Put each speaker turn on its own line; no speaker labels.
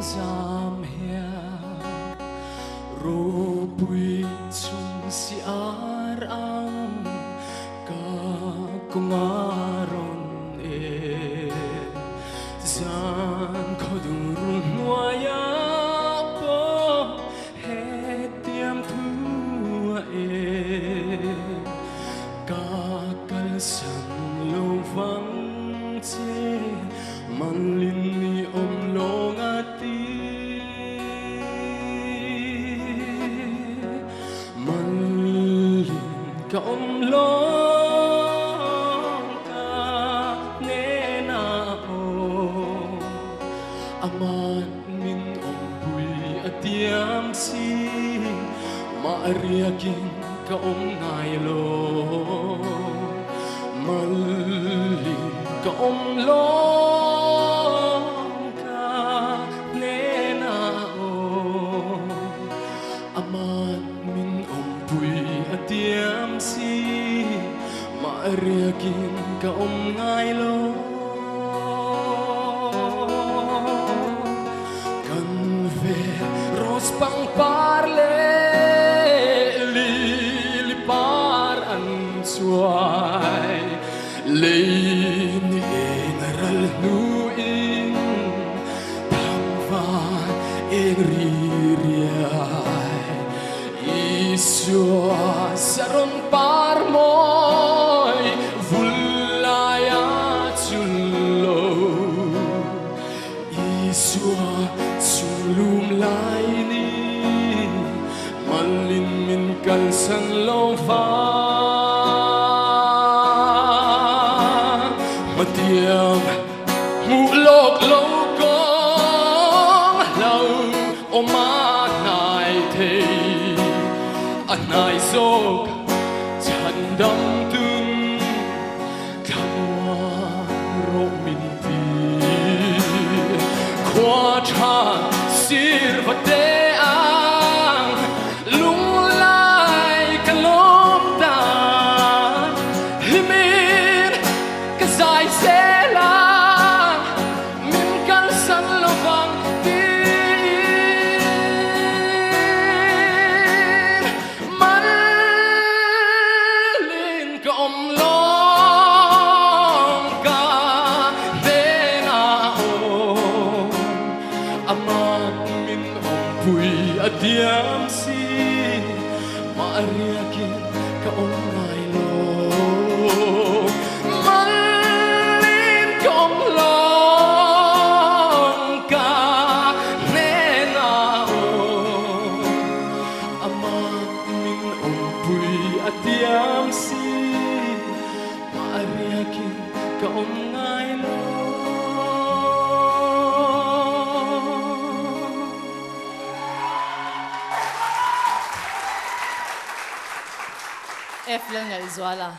giam hè ro bui chung si arang ka kungaron e zan kodurun waya po he tiam thua e ka kalsan lo vang che man lin ni om long ati man lin ka om long ka ne na o aman min om bui atiam si maariakin ka om ngai lo malin ka om long ka ne na o aman min om bui atiam si maariakin ka om ngai lo kan ve ros pang parle lilipar an suai lein engaral nuin tangvan engriai isua saron parmoy vulaya chullo isua sulum laini malin min kalsan lova matiam mulok lokong lau omak nai the anai sok chan dam tum kamwa ro min ti kwa cha sir vate ang lung lai kalom ta himin kazai se la min kal san lovang tin malin ka om long ka dena o amat min om pui atiam si maariakin ka om ngai lo malin ka om long ka ne na o amat min om pui atiam si maariakin ka om ngai lo
F lang nga Izuala.